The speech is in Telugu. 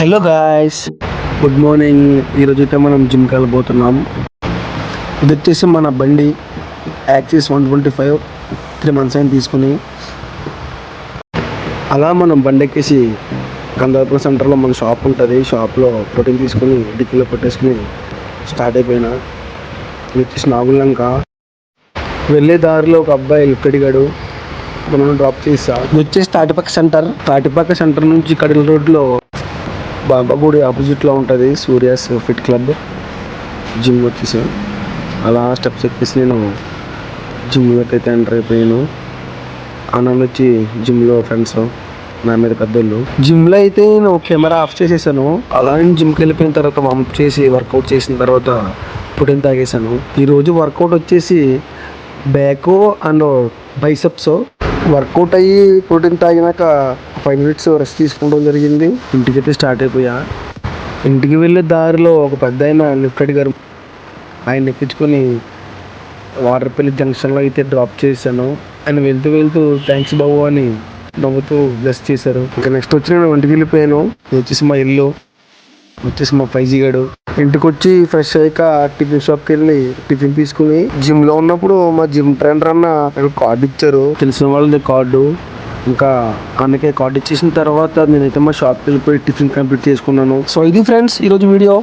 Hello guys, good morning. ఈరోజు అయితే మనం జిమ్కి వెళ్ళబోతున్నాం. ఇది వచ్చేసి మన బండి యాక్సిస్ 125 3 months అయిన తీసుకుని అలా మనం బండి ఎక్కేసి గంగాపురం సెంటర్లో మన షాప్ ఉంటుంది. షాప్లో ప్రోటీన్ తీసుకుని డిక్కీలో పెట్టేసుకుని స్టార్ట్ అయిపోయినా. ఇది వచ్చేసి నాగులంక. వెళ్ళే దారిలో ఒక అబ్బాయి లిఫ్ట్ అడిగాడు, మనం డ్రాప్ చేసా. ఇది వచ్చేసి తాటిపక్క సెంటర్ నుంచి కడిల రోడ్లో బాబాగుడి ఆపోజిట్లో ఉంటుంది సూర్యాస్ ఫిట్ క్లబ్ జిమ్ వచ్చేసి. అలా స్టెప్స్ ఎక్కేసి నేను జిమ్లోకి అయితే ఎంటర్ అయిపోయాను. అన్నలు వచ్చి జిమ్లో ఫ్రెండ్స్ నా మీద పెద్దోళ్ళు. జిమ్లో అయితే నేను కెమెరా ఆఫ్ చేసేసాను. అలా నేను జిమ్కి వెళ్ళిపోయిన తర్వాత వార్మప్ చేసి వర్కౌట్ చేసిన తర్వాత ప్రోటీన్ తాగేసాను. ఈరోజు వర్కౌట్ వచ్చేసి బ్యాక్ అండ్ బైసెప్స్. వర్కౌట్ అయ్యి ప్రోటీన్ తాగినాక 5 minutes రెస్ట్ తీసుకోవడం జరిగింది. ఇంటికైతే స్టార్ట్ అయిపోయా. ఇంటికి వెళ్ళే దారిలో ఒక పెద్ద ఆయన లిఫ్ట్ అడిగారు. ఆయన ఎక్కించుకొని వాటర్పల్లి జంక్షన్లో అయితే డ్రాప్ చేశాను. ఆయన వెళ్తూ థ్యాంక్స్ బాబు అని నవ్వుతూ బ్లెస్ చేశారు. ఇంకా నెక్స్ట్ వచ్చి నేను ఇంటికి వెళ్ళిపోయాను. వచ్చేసి మా ఇల్లు, వచ్చేసి మా 5G గాడు. ఇంటికి వచ్చి ఫ్రెష్ అయ్యాక టిఫిన్ షాప్కి వెళ్ళి టిఫిన్ తీసుకుని జిమ్లో ఉన్నప్పుడు మా జిమ్ ట్రైనర్ అన్న కార్డు ఇచ్చారు, తెలిసిన వాళ్ళది కార్డు. ఇంకా అందుకే కార్డు ఇచ్చేసిన తర్వాత నేనైతే మా షాప్కి వెళ్ళిపోయి టిఫిన్ కంప్లీట్ చేసుకున్నాను. సో ఇది ఫ్రెండ్స్ ఈరోజు వీడియో.